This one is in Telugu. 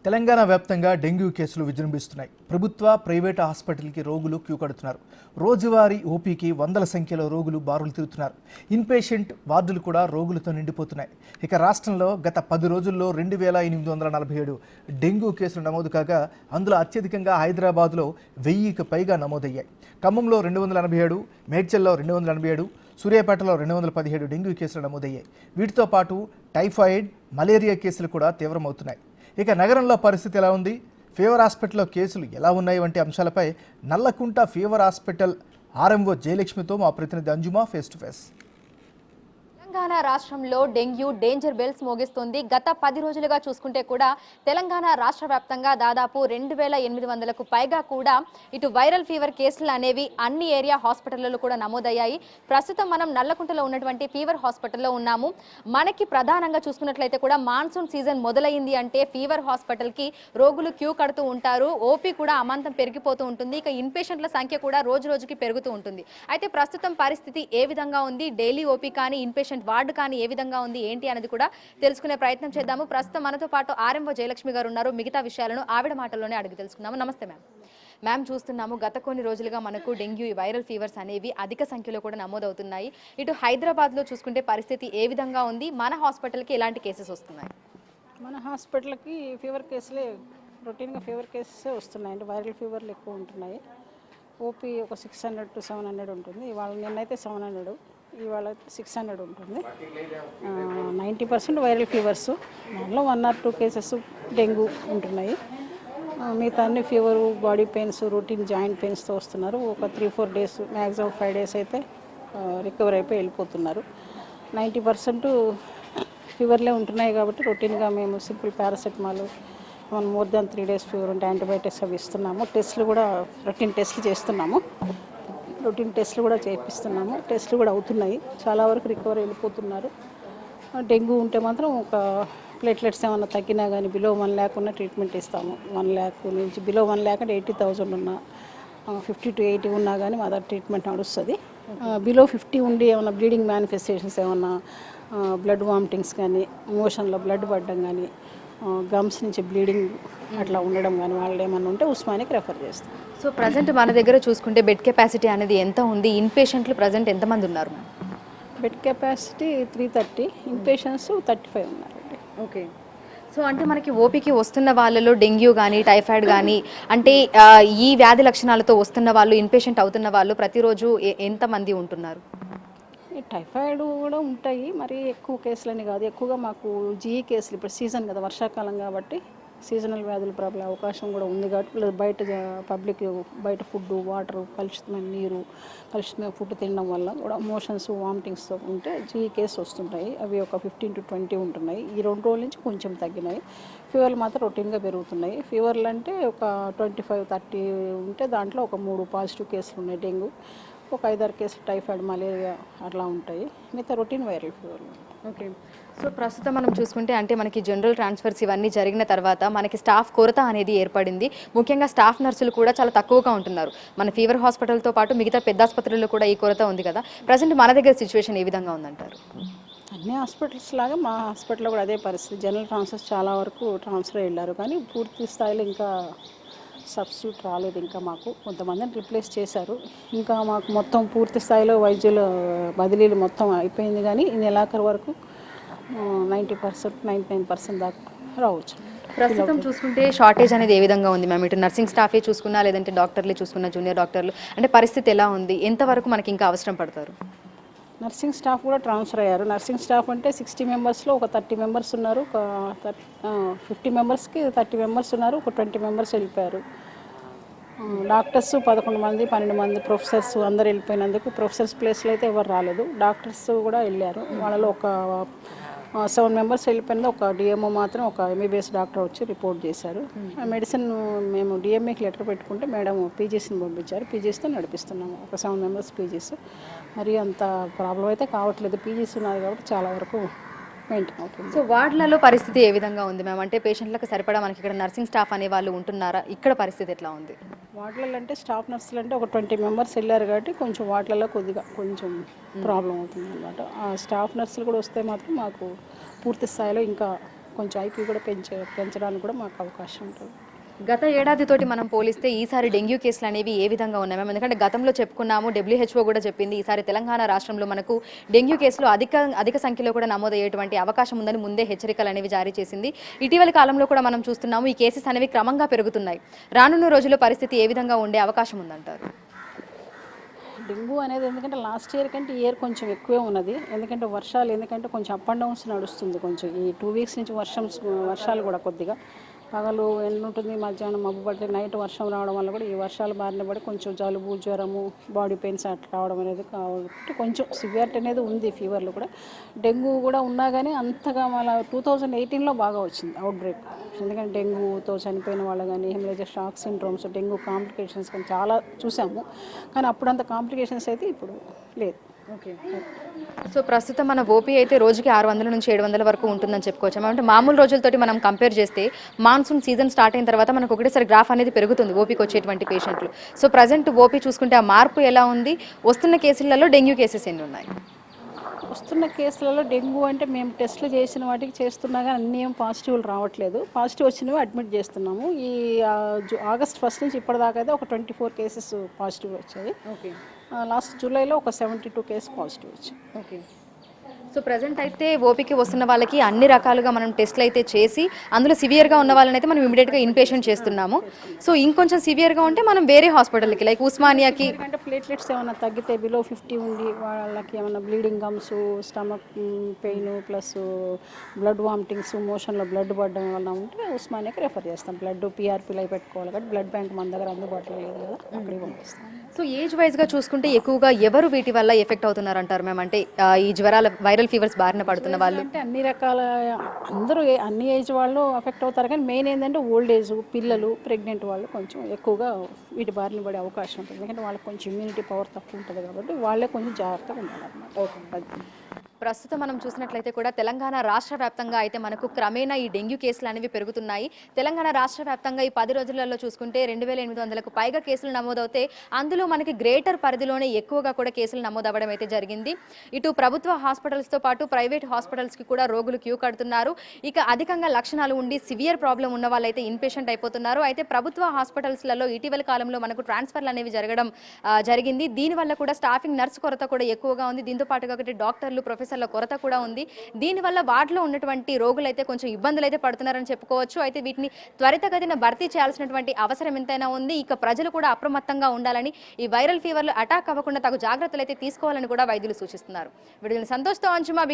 తెలంగాణ వ్యాప్తంగా డెంగ్యూ కేసులు విజృంభిస్తున్నాయి. ప్రభుత్వ, ప్రైవేటు హాస్పిటల్కి రోగులు క్యూ కడుతున్నారు. రోజువారీ ఓపీకి వందల సంఖ్యలో రోగులు బారులు తిరుగుతున్నారు. ఇన్పేషెంట్ వార్డులు కూడా రోగులతో నిండిపోతున్నాయి. ఇక రాష్ట్రంలో గత 10 రోజుల్లో 2847 డెంగ్యూ కేసులు నమోదు కాగా అందులో అత్యధికంగా హైదరాబాద్లో 1000కి పైగా నమోదయ్యాయి. ఖమ్మంలో 287, మేడ్చల్లో 287, సూర్యాపేటలో 217 డెంగ్యూ కేసులు నమోదయ్యాయి. వీటితో పాటు టైఫాయిడ్, మలేరియా కేసులు కూడా తీవ్రమవుతున్నాయి. ఇక నగరంలో పరిస్థితి ఎలా ఉంది, ఫీవర్ హాస్పిటల్లో కేసులు ఎలా ఉన్నాయి వంటి అంశాలపై నల్లకుంట ఫీవర్ హాస్పిటల్ ఆర్ఎంఓ జయలక్ష్మితో మా ప్రతినిధి అంజుమా ఫేస్ టు ఫేస్. తెలంగాణ రాష్ట్రంలో డెంగ్యూ డేంజర్ బెల్స్ మోగిస్తుంది. గత 10 రోజులుగా చూసుకుంటే కూడా తెలంగాణ రాష్ట్ర వ్యాప్తంగా దాదాపు 2800కు పైగా కూడా ఇటు వైరల్ ఫీవర్ కేసులు అనేవి అన్ని ఏరియా హాస్పిటళ్లలో కూడా నమోదయ్యాయి. ప్రస్తుతం మనం నల్లకుంటలో ఉన్నటువంటి ఫీవర్ హాస్పిటల్లో ఉన్నాము. మనకి ప్రధానంగా చూసుకున్నట్లయితే కూడా మాన్సూన్ సీజన్ మొదలైంది అంటే ఫీవర్ హాస్పిటల్కి రోగులు క్యూ కడుతూ ఉంటారు. ఓపీ కూడా అమాంతం పెరిగిపోతూ ఉంటుంది. ఇక ఇన్పేషెంట్ల సంఖ్య కూడా రోజు రోజుకి పెరుగుతూ ఉంటుంది. అయితే ప్రస్తుతం పరిస్థితి ఏ విధంగా ఉంది, డైలీ ఓపీ కానీ ఇన్పేషెంట్ వార్డు కానీ ఏ విధంగా ఉంది ఏంటి అనేది కూడా తెలుసుకునే ప్రయత్నం చేద్దాము. ప్రస్తుతం మనతో పాటు ఆర్ఎంఓ జయలక్ష్మి గారు ఉన్నారు. మిగతా విషయాలను ఆవిడ మాటల్లోనే అడిగి తెలుసుకుందాము. నమస్తే మ్యామ్. చూస్తున్నాము గత కొన్ని రోజులుగా మనకు డెంగ్యూ వైరల్ ఫీవర్స్ అనేవి అధిక సంఖ్యలో కూడా నమోదవుతున్నాయి. ఇటు హైదరాబాద్లో చూసుకుంటే పరిస్థితి ఏ విధంగా ఉంది, మన హాస్పిటల్కి ఎలాంటి కేసెస్ వస్తున్నాయి? మన హాస్పిటల్కి ఫీవర్ కేసులే రొటీన్గా ఫీవర్ కేసెస్ వస్తున్నాయండి. వైరల్ ఫీవర్లు ఎక్కువ ఉంటున్నాయి. ఓపీ ఒక 600 to 700 ఉంటుంది. ఇవాళ నిన్నైతే 700, ఇవాళ 600 ఉంటుంది. 90% వైరల్ ఫీవర్స్, దానిలో 1 or 2 కేసెస్ డెంగ్యూ ఉంటున్నాయి. మిగతా అన్ని fever, body pains, routine joint పెయిన్స్తో వస్తున్నారు. ఒక 3-4 days, మ్యాక్సిమం 5 days అయితే రికవర్ అయిపోయి వెళ్ళిపోతున్నారు. 90% ఫీవర్లే ఉంటున్నాయి కాబట్టి రొటీన్గా మేము simple paracetamol, more than 3 days fever ఉంటే యాంటీబయాటిక్స్ అవి ఇస్తున్నాము. టెస్టులు కూడా రొటీన్ టెస్టులు చేస్తున్నాము. రొటీన్ టెస్టులు కూడా చేపిస్తున్నాము. టెస్టులు కూడా అవుతున్నాయి. చాలా వరకు రికవర్ వెళ్ళిపోతున్నారు. డెంగ్యూ ఉంటే మాత్రం ఒక ప్లేట్లెట్స్ ఏమన్నా తగ్గినా కానీ బిలో 1 lakh ఉన్న ట్రీట్మెంట్ ఇస్తాము. 1 lakh నుంచి బిలో 1 lakh అంటే 80,000 ఉన్నా, 50 to 80 ఉన్నా కానీ మా దగ్గర ట్రీట్మెంట్ నడుస్తుంది. బిలో 50 ఉండి ఏమన్నా బ్లీడింగ్ మేనిఫెస్టేషన్స్, ఏమన్నా బ్లడ్ వామిటింగ్స్ కానీ, మోషన్లో బ్లడ్ పడడం కానీ, గమ్స్ నుంచి బ్లీడింగ్ అట్లా ఉండడం కానీ వాళ్ళు ఏమన్నా ఉంటే ఉస్మానియాకి రెఫర్ చేస్తాం. సో ప్రజెంట్ మన దగ్గర చూసుకుంటే బెడ్ కెపాసిటీ అనేది ఎంత ఉంది, ఇన్పేషెంట్లు ప్రజెంట్ ఎంతమంది ఉన్నారు? బెడ్ కెపాసిటీ 330, ఇన్పేషెంట్స్ 35 ఉన్నారండి. ఓకే. సో అంటే మనకి ఓపీకి వస్తున్న వాళ్ళలో డెంగ్యూ కానీ టైఫాయిడ్ కానీ అంటే ఈ వ్యాధి లక్షణాలతో వస్తున్న వాళ్ళు, ఇన్పేషెంట్ అవుతున్న వాళ్ళు ప్రతిరోజు ఎంతమంది ఉంటున్నారు? టైఫాయిడ్ కూడా ఉంటాయి, మరి ఎక్కువ కేసులని కాదు. ఎక్కువగా మాకు జీఈ కేసులు, ఇప్పుడు సీజన్ కదా, వర్షాకాలం కాబట్టి సీజనల్ వ్యాధులు ప్రబలే అవకాశం కూడా ఉంది కాబట్టి బయట పబ్లిక్ బయట ఫుడ్, వాటర్, కలుషితమైన నీరు, కలుషితమైన ఫుడ్ తినడం వల్ల కూడా మోషన్స్, వామిటింగ్స్ ఉంటే జీఈ కేసు వస్తుంటాయి. అవి ఒక 15 to 20 ఉంటున్నాయి. ఈ 2 రోజుల నుంచి కొంచెం తగ్గినాయి. ఫీవర్లు మాత్రం రొటీన్గా పెరుగుతున్నాయి. ఫీవర్లు అంటే ఒక 25-30 ఉంటే దాంట్లో ఒక 3 పాజిటివ్ కేసులు ఉన్నాయి డెంగ్యూ, ఒక 5-6 కేసులు టైఫాయిడ్, మలేరియా అట్లా ఉంటాయి. మిగతా రొటీన్ వైరల్ ఫీవర్లు. ఓకే. సో ప్రస్తుతం మనం చూసుకుంటే అంటే మనకి జనరల్ ట్రాన్స్ఫర్స్ ఇవన్నీ జరిగిన తర్వాత మనకి స్టాఫ్ కొరత అనేది ఏర్పడింది. ముఖ్యంగా స్టాఫ్ నర్సులు కూడా చాలా తక్కువగా ఉంటున్నారు. మన ఫీవర్ హాస్పిటల్తో పాటు మిగతా పెద్ద ఆసుపత్రుల్లో కూడా ఈ కొరత ఉంది కదా. ప్రజెంట్ మన దగ్గర సిచ్యువేషన్ ఏ విధంగా ఉందంటారు? అన్ని హాస్పిటల్స్ లాగా మా హాస్పిటల్లో కూడా అదే పరిస్థితి. జనరల్ ట్రాన్స్ఫర్స్ చాలా వరకు ట్రాన్స్ఫర్ వెళ్ళారు, కానీ పూర్తి స్థాయిలో ఇంకా సబ్స్టిట్యూట్ రాలేదు. ఇంకా మాకు కొంతమందిని రిప్లేస్ చేశారు. ఇంకా మాకు మొత్తం పూర్తి స్థాయిలో వైద్యుల బదిలీలు మొత్తం అయిపోయింది, కానీ ఈ నెలాఖరు వరకు 90%, 99% దాకా రావచ్చు. ప్రస్తుతం చూసుకుంటే షార్టేజ్ అనేది ఏ విధంగా ఉంది మ్యామ్? ఇటు నర్సింగ్ స్టాఫే చూసుకున్నా, లేదంటే డాక్టర్లే చూసుకున్నా, జూనియర్ డాక్టర్లు, అంటే పరిస్థితి ఎలా ఉంది? ఎంతవరకు మనకి ఇంకా అవసరం పడతారు? నర్సింగ్ స్టాఫ్ కూడా ట్రాన్స్ఫర్ అయ్యారు. నర్సింగ్ స్టాఫ్ అంటే 60 మెంబర్స్లో ఒక 30 మెంబర్స్ ఉన్నారు. ఒక 50 మెంబర్స్కి 30 మెంబర్స్ ఉన్నారు. ఒక 20 మెంబర్స్ వెళ్ళిపోయారు. డాక్టర్స్ 11 మంది, 12 మంది, ప్రొఫెసర్స్ అందరు వెళ్ళిపోయినందుకు ప్రొఫెసర్స్ ప్లేస్లో అయితే ఎవరు రాలేదు. డాక్టర్స్ కూడా వెళ్ళారు. వాళ్ళలో ఒక 7 మెంబర్స్ వెళ్ళిపోయింది. ఒక డిఎంఓ మాత్రం, ఒక ఎంబీబీఎస్ డాక్టర్ వచ్చి రిపోర్ట్ చేశారు. మెడిసిన్ మేము డిఎంఏకి లెటర్ పెట్టుకుంటే మేడం పీజీసీని పంపించారు. పీజీసీతో నడిపిస్తున్నాము. ఒక 7 మెంబర్స్ పీజీస్. మరి అంత ప్రాబ్లం అయితే కావట్లేదు. పీజీసీ ఉన్నారు కాబట్టి చాలా వరకు మెయింటైన్ అవుతుంది. సో వార్డులలో పరిస్థితి ఏ విధంగా ఉంది మ్యామ్? అంటే పేషెంట్లకు సరిపడా మనకి ఇక్కడ నర్సింగ్ స్టాఫ్ అనే వాళ్ళు ఉంటున్నారా? ఇక్కడ పరిస్థితి ఎట్లా ఉంది? వార్డులలో అంటే స్టాఫ్ నర్సులు అంటే ఒక 20 మెంబర్స్ వెళ్ళారు కాబట్టి కొంచెం వార్డులలో కొంచెం ప్రాబ్లం అవుతుంది అన్నమాట. ఆ స్టాఫ్ నర్సులు కూడా వస్తే మాత్రం మాకు పూర్తి స్థాయిలో ఇంకా కొంచెం ఐపీ కూడా పెంచడానికి కూడా మాకు అవకాశం ఉంటుంది. గత ఏడాదితోటి మనం పోలిస్తే ఈసారి డెంగ్యూ కేసులు అనేవి ఏ విధంగా ఉన్నాయి మ్యామ్? ఎందుకంటే గతంలో చెప్పుకున్నాము, WHO కూడా చెప్పింది ఈసారి తెలంగాణ రాష్ట్రంలో మనకు డెంగ్యూ కేసులు అధిక సంఖ్యలో కూడా నమోదయ్యేటువంటి అవకాశం ఉందని ముందే హెచ్చరికలు అనేవి జారీ చేసింది. ఇటీవల కాలంలో కూడా మనం చూస్తున్నాము ఈ కేసెస్ అనేవి క్రమంగా పెరుగుతున్నాయి. రానున్న రోజుల్లో పరిస్థితి ఏ విధంగా ఉండే అవకాశం ఉందంటారు? డెంగ్యూ అనేది ఎందుకంటే లాస్ట్ ఇయర్ కంటే ఈ ఇయర్ కొంచెం ఎక్కువే ఉన్నది. ఎందుకంటే ఎందుకంటే కొంచెం అప్ అండ్ డౌన్స్ నడుస్తుంది. కొంచెం ఈ 2 వీక్స్ నుంచి వర్షాలు కూడా కొద్దిగా పగలు ఎండ ఉంటుంది, మధ్యాహ్నం మబ్బు పడితే నైట్ వర్షం రావడం వల్ల కూడా ఈ వర్షాలు బారిన పడి కొంచెం జలుబు, జ్వరము, బాడీ పెయిన్స్ అట్లా రావడం అనేది కాబట్టి కొంచెం సివియారిటీ అనేది ఉంది. ఫీవర్లు కూడా డెంగ్యూ కూడా ఉన్నా కానీ అంతగా మళ్ళీ 2018లో బాగా వచ్చింది అవుట్ బ్రేక్. ఎందుకంటే డెంగ్యూతో చనిపోయిన వాళ్ళు కానీ haemorrhagic shock syndromes, dengue complications కానీ చాలా చూసాము. కానీ అప్పుడంత కాంప్లికేషన్స్ అయితే ఇప్పుడు లేదు. ఓకే. సో ప్రస్తుతం మన ఓపీ అయితే రోజుకి 600 నుంచి 700 వరకు ఉంటుందని చెప్పుకోవచ్చు. అంటే మామూలు రోజులతోటి మనం కంపేర్ చేస్తే మాన్సూన్ సీజన్ స్టార్ట్ అయిన తర్వాత మనకు ఒకటేసారి గ్రాఫ్ అనేది పెరుగుతుంది ఓపీకి వచ్చేటువంటి పేషెంట్లు. సో ప్రజెంట్ ఓపీ చూసుకుంటే ఆ మార్పు ఎలా ఉంది? వస్తున్న కేసులలో డెంగ్యూ కేసెస్ ఎన్ని ఉన్నాయి? వస్తున్న కేసులలో డెంగ్యూ అంటే మేము టెస్టులు చేసిన వాటికి చేస్తున్నా కానీ అన్నీ ఏం పాజిటివ్లు రావట్లేదు. పాజిటివ్ వచ్చినవి అడ్మిట్ చేస్తున్నాము. ఈ ఆగస్ట్ 1 నుంచి ఇప్పటిదాకా అయితే ఒక 24 కేసెస్ పాజిటివ్ వచ్చాయి. ఓకే. లాస్ట్ జూలైలో ఒక 72 కేసు పాజిటివ్ వచ్చాయి. ఓకే. సో ప్రజెంట్ అయితే ఓపీకి వస్తున్న వాళ్ళకి అన్ని రకాలుగా మనం టెస్ట్లు అయితే చేసి అందులో సివియర్గా ఉన్న వాళ్ళని అయితే మనం ఇమీడియట్గా ఇన్పేషెంట్ చేస్తున్నాము. సో ఇంకొంచెం సివియర్గా ఉంటే మనం వేరే హాస్పిటల్కి లైక్ ఉస్మానియాకి. ఎందుకంటే ప్లేట్లెట్స్ ఏమైనా తగ్గితే బిలో 50 ఉండి వాళ్ళకి ఏమైనా bleeding gums, stomach pain plus blood vomitings, మోషన్లో బ్లడ్ పడడం వల్ల ఉంటే ఉస్మానియాకి రెఫర్ చేస్తాం. బ్లడ్ PRPలు అయి పెట్టుకోవాలి కాబట్టి బ్లడ్ బ్యాంక్ మన దగ్గర అందుబాటులో లేదు కదా, అక్కడికి పంపిస్తాం. సో ఏజ్ వైజ్గా చూసుకుంటే ఎక్కువగా ఎవరు వీటి వల్ల ఎఫెక్ట్ అవుతున్నారంటారు మ్యామ్? అంటే ఈ జ్వరాల వైరల్ ఫీవర్స్ బారిన పడుతున్న వాళ్ళు అంటే అన్ని రకాల అందరూ అన్ని ఏజ్ వాళ్ళు ఎఫెక్ట్ అవుతారు. కానీ మెయిన్ ఏంటంటే ఓల్డ్ ఏజ్, పిల్లలు, ప్రెగ్నెంట్ వాళ్ళు కొంచెం ఎక్కువగా వీటి బారిన పడే అవకాశం ఉంటుంది. ఎందుకంటే వాళ్ళకి కొంచెం ఇమ్యూనిటీ పవర్ తక్కువ ఉంటుంది కాబట్టి వాళ్ళే కొంచెం జాగ్రత్తగా ఉండాలన్నమాట. ప్రస్తుతం మనం చూసినట్లయితే కూడా తెలంగాణ రాష్ట్ర వ్యాప్తంగా అయితే మనకు క్రమేణా ఈ డెంగ్యూ కేసులు అనేవి పెరుగుతున్నాయి. తెలంగాణ రాష్ట్ర వ్యాప్తంగా ఈ 10 రోజులలో చూసుకుంటే 2800కు పైగా కేసులు నమోదవుతే అందులో మనకి గ్రేటర్ పరిధిలోనే ఎక్కువగా కూడా కేసులు నమోదవ్వడం అయితే జరిగింది. ఇటు ప్రభుత్వ హాస్పిటల్స్తో పాటు ప్రైవేట్ హాస్పిటల్స్కి కూడా రోగులు క్యూ కడుతున్నారు. ఇక అధికంగా లక్షణాలు ఉండి సివియర్ ప్రాబ్లం ఉన్న వాళ్ళైతే ఇన్పేషెంట్ అయిపోతున్నారు. అయితే ప్రభుత్వ హాస్పిటల్స్లలో ఇటీవల కాలంలో మనకు ట్రాన్స్ఫర్లు అనేవి జరగడం జరిగింది. దీనివల్ల కూడా స్టాఫింగ్ నర్స్ కొరత కూడా ఎక్కువగా ఉంది. దీంతో పాటుగా ఒకటి డాక్టర్లు, ప్రొఫెసర్ల కొరత కూడా ఉంది. దీనివల్ల వార్డులో ఉన్నటువంటి రోగులు అయితే కొంచెం ఇబ్బందులు అయితే పడుతున్నారని చెప్పుకోవచ్చు. అయితే వీటిని త్వరితగతిన భర్తీ చేయాల్సినటువంటి అవసరం ఎంతైనా ఉంది. ఇక ప్రజలు కూడా అప్రమత్తంగా ఉండాలని, ఈ వైరల్ ఫీవర్లు అటాక్ అవ్వకుండా తగు జాగ్రత్తలు అయితే తీసుకోవాలని కూడా వైద్యులు సూచిస్తున్నారు. వీడియోని సంతోష్తో అంచుమా.